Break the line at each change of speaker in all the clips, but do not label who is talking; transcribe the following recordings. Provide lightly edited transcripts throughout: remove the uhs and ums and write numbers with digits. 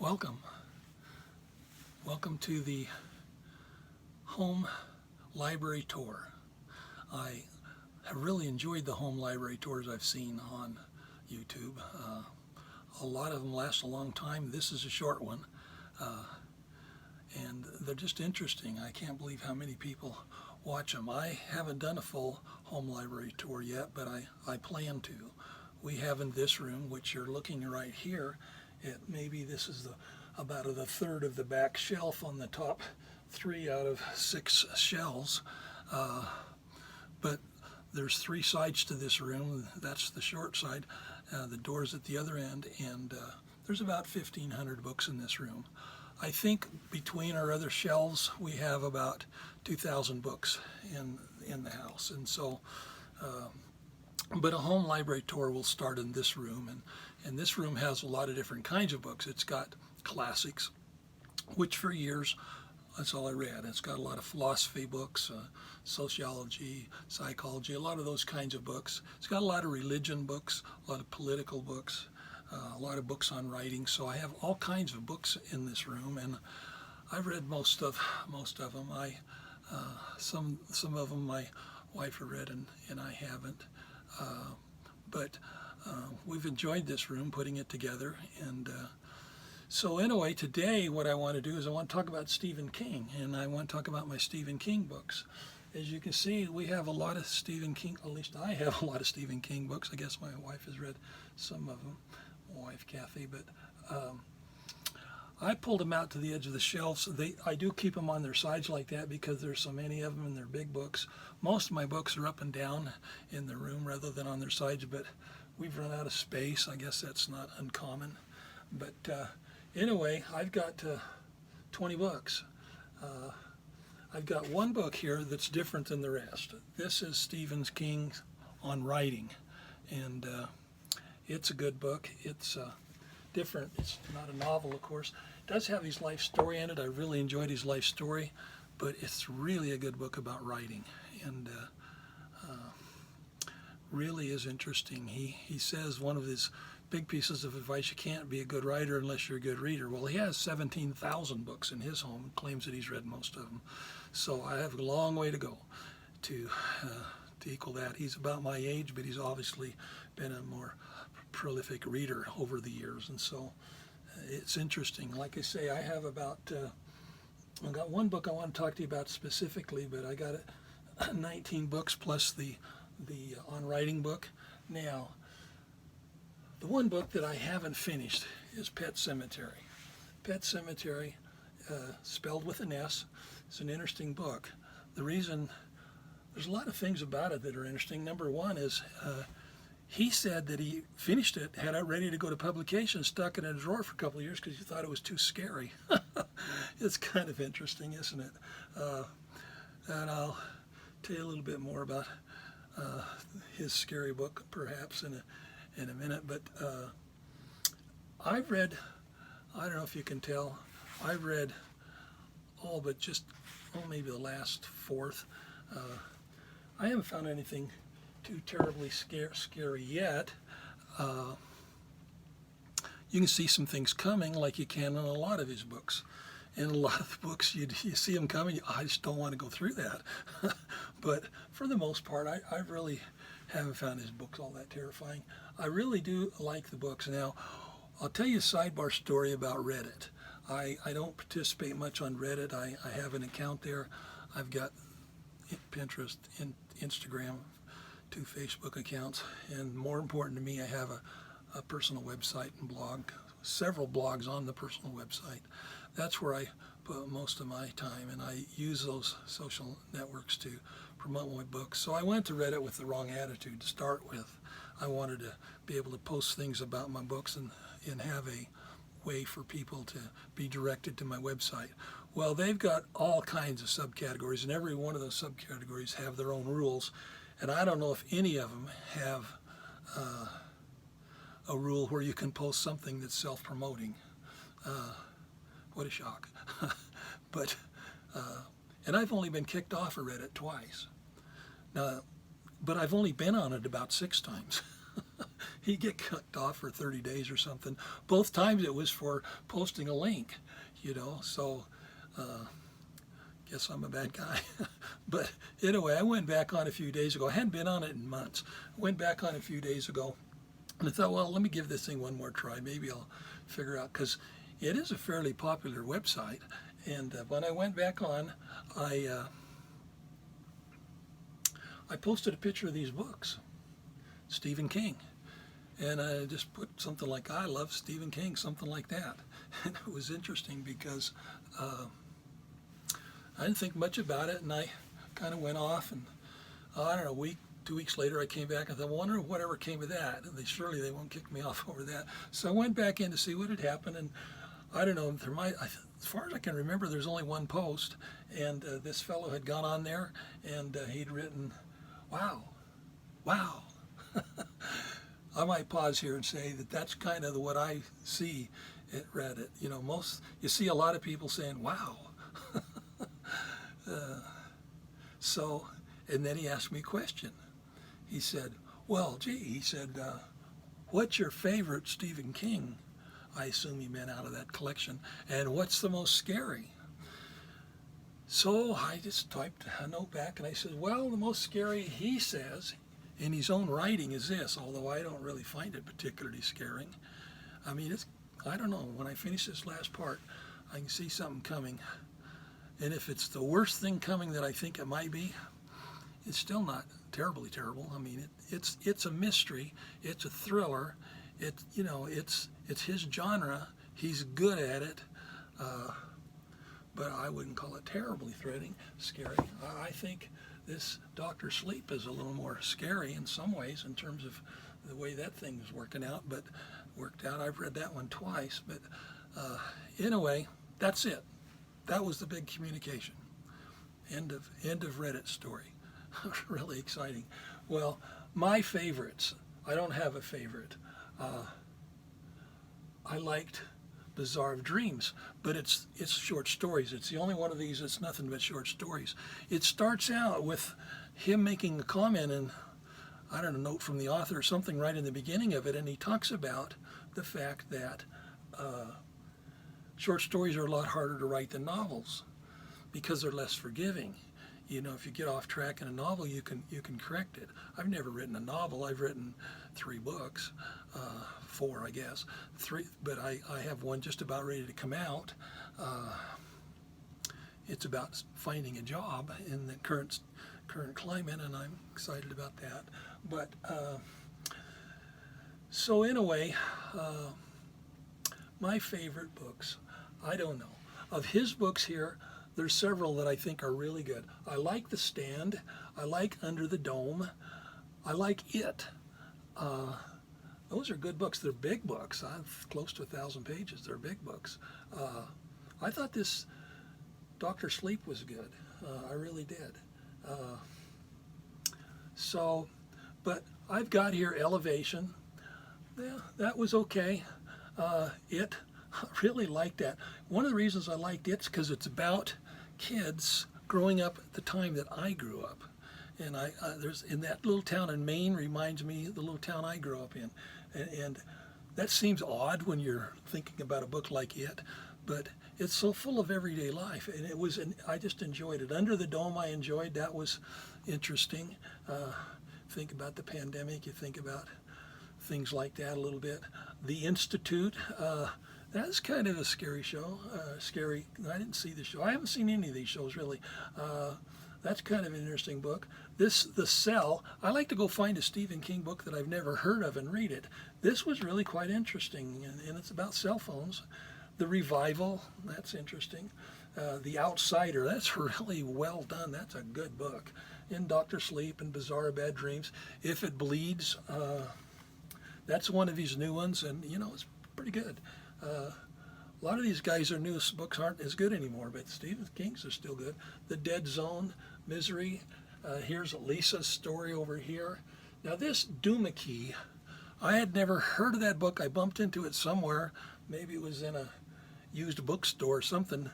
Welcome. Welcome to the home library tour. I have really enjoyed the home library tours I've seen on YouTube. A lot of them last a long time. This is a short one. And they're just interesting. I can't believe how many people watch them. I haven't done a full home library tour yet, but I plan to. We have in this room, which you're looking right here, maybe this is about the third of the back shelf on the top 3 out of 6 shelves. But there's 3 sides to this room. That's the short side. The door's at the other end, and there's about 1,500 books in this room. I think between our other shelves we have about 2,000 books in the house, and so but a home library tour will start in this room, and this room has a lot of different kinds of books. It's got classics, which for years that's all I read. It's got a lot of philosophy books, sociology, psychology, a lot of those kinds of books. It's got a lot of religion books, a lot of political books, a lot of books on writing. So I have all kinds of books in this room, and I've read most of them. Some of them my wife has read and I haven't. But we've enjoyed this room, putting it together. And so anyway, today what I want to do is I want to talk about Stephen King, and I want to talk about my Stephen King books. As you can see, we have a lot of Stephen King, at least I have a lot of Stephen King books. I guess my wife has read some of them, my wife Kathy, but I pulled them out to the edge of the shelves. I do keep them on their sides like that because there's so many of them and they're big books. Most of my books are up and down in the room rather than on their sides, but we've run out of space. I guess that's not uncommon. But anyway, I've got 20 books. I've got one book here that's different than the rest. This is Stephen King on writing, and it's a good book. It's different. It's not a novel, of course. It does have his life story in it. I really enjoyed his life story, but it's really a good book about writing, and really is interesting. He says one of his big pieces of advice: you can't be a good writer unless you're a good reader. Well, he has 17,000 books in his home and claims that he's read most of them. So I have a long way to go to equal that. He's about my age, but he's obviously been a more prolific reader over the years, and so it's interesting. Like I say, I have about I've got one book I want to talk to you about specifically, but I got 19 books plus the on writing book. Now, the one book that I haven't finished is Pet Sematary. Pet Sematary, spelled with an S. It's an interesting book. The reason, there's a lot of things about it that are interesting. Number one is he said that he finished it, had it ready to go to publication, stuck it in a drawer for a couple of years because he thought it was too scary. It's kind of interesting, isn't it? And I'll tell you a little bit more about his scary book, perhaps, in a minute. But I've read, I don't know if you can tell, I've read all but just, maybe the last fourth. I haven't found anything too terribly scary yet. You can see some things coming like you can in a lot of his books. In a lot of the books, you see them coming, I just don't want to go through that. But for the most part, I really haven't found his books all that terrifying. I really do like the books. Now, I'll tell you a sidebar story about Reddit. I don't participate much on Reddit. I have an account there. I've got Pinterest, Instagram, 2 Facebook accounts, and more important to me, I have a personal website and blog, several blogs on the personal website. That's where I put most of my time, and I use those social networks to promote my books. So I went to Reddit with the wrong attitude to start with. I wanted to be able to post things about my books and have a way for people to be directed to my website. Well, they've got all kinds of subcategories, and every one of those subcategories have their own rules, and I don't know if any of them have a rule where you can post something that's self-promoting. What a shock. But and I've only been kicked off of Reddit twice. Now, but I've only been on it about 6 times. He'd get kicked off for 30 days or something. Both times it was for posting a link, so guess I'm a bad guy. But anyway, I went back on a few days ago. I hadn't been on it in months. Went back on a few days ago, and I thought, well, let me give this thing one more try. Maybe I'll figure out, because it is a fairly popular website. And when I went back on, I posted a picture of these books, Stephen King. And I just put something like, I love Stephen King, something like that. And it was interesting because I didn't think much about it, and I kind of went off, and I don't know, a week, 2 weeks later, I came back and thought, I wonder whatever came of that. And surely they won't kick me off over that. So I went back in to see what had happened, and I don't know, as far as I can remember, there's only one post, and this fellow had gone on there, and he'd written, wow. I might pause here and say that that's kind of what I see at Reddit. You see a lot of people saying, wow. So, and then he asked me a question. He said, well, gee, what's your favorite Stephen King? I assume he meant out of that collection. And what's the most scary? So I just typed a note back and I said, well, the most scary, he says, in his own writing is this, although I don't really find it particularly scaring. I mean, I don't know, when I finish this last part, I can see something coming. And if it's the worst thing coming that I think it might be, it's still not terribly terrible. I mean, it's a mystery, it's a thriller, it's his genre, he's good at it, but I wouldn't call it terribly scary. I think this Dr. Sleep is a little more scary in some ways in terms of the way that thing was worked out. I've read that one twice, but anyway, that's it. That was the big communication. End of Reddit story. Really exciting. Well, my favorites. I don't have a favorite. I liked Bizarre Dreams, but it's short stories. It's the only one of these that's nothing but short stories. It starts out with him making a comment, and I don't know, a note from the author or something right in the beginning of it, and he talks about the fact that short stories are a lot harder to write than novels because they're less forgiving. If you get off track in a novel, you can correct it. I've never written a novel. I've written 3 books, 4, I guess, 3. But I have one just about ready to come out. It's about finding a job in the current climate, and I'm excited about that. But so anyway, my favorite books, I don't know. Of his books here, there's several that I think are really good. I like The Stand. I like Under the Dome. I like It. Those are good books. They're big books. Close to 1,000 pages. They're big books. I thought this Dr. Sleep was good. I really did. But I've got here Elevation. Yeah, that was okay. It. I really liked that. One of the reasons I liked it is because it's about kids growing up at the time that I grew up. And there's in that little town in Maine reminds me of the little town I grew up in. And that seems odd when you're thinking about a book like it, but it's so full of everyday life. And I just enjoyed it. Under the Dome I enjoyed. That was interesting. Think about the pandemic. You think about things like that a little bit. The Institute. That's kind of a scary show. I didn't see the show. I haven't seen any of these shows, really. That's kind of an interesting book. The Cell. I like to go find a Stephen King book that I've never heard of and read it. This was really quite interesting, and it's about cell phones. The Revival. That's interesting. The Outsider. That's really well done. That's a good book. In Dr. Sleep and Bizarre Bad Dreams. If It Bleeds. That's one of his new ones, and it's pretty good. A lot of these guys' their newest books aren't as good anymore, but Stephen King's are still good. The Dead Zone, Misery. Here's Lisa's story over here. Now this Doomakey, I had never heard of that book. I bumped into it somewhere. Maybe it was in a used bookstore or something.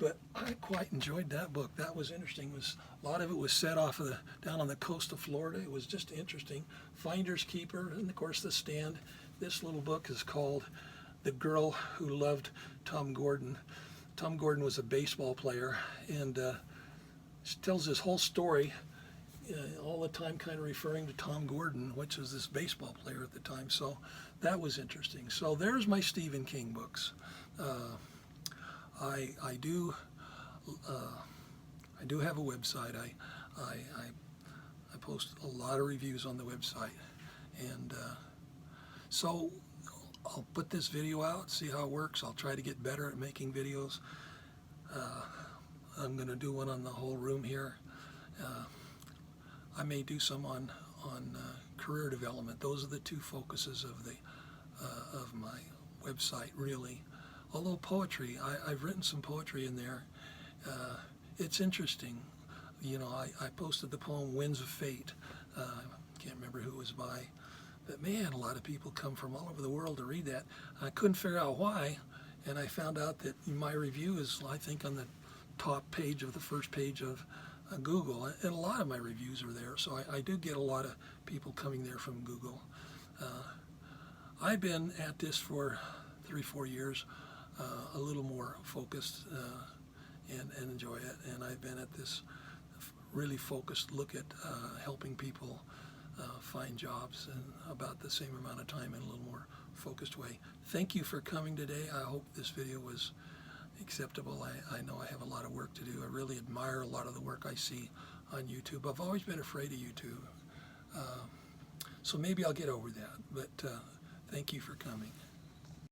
But I quite enjoyed that book. That was interesting. A lot of it was set off of down on the coast of Florida. It was just interesting. Finders Keeper, and of course The Stand. This little book is called The Girl Who Loved Tom Gordon. Tom Gordon was a baseball player, and tells this whole story, all the time kind of referring to Tom Gordon, which was this baseball player at the time. So that was interesting. So there's my Stephen King books. I do have a website. I post a lot of reviews on the website, and so I'll put this video out, see how it works. I'll try to get better at making videos. I'm going to do one on the whole room here. I may do some on career development. Those are the two focuses of my website, really. Although poetry, I've written some poetry in there. It's interesting. You know, I posted the poem Winds of Fate. Can't remember who it was by. But man, a lot of people come from all over the world to read that. I couldn't figure out why, and I found out that my review is, I think, on the top page of the first page of Google, and a lot of my reviews are there. So I do get a lot of people coming there from Google. I've been at this for 3-4 years. A little more focused and enjoy it. And I've been at this really focused look at helping people find jobs in about the same amount of time in a little more focused way. Thank you for coming today. I hope this video was acceptable. I know I have a lot of work to do. I really admire a lot of the work I see on YouTube. I've always been afraid of YouTube. So maybe I'll get over that. But thank you for coming.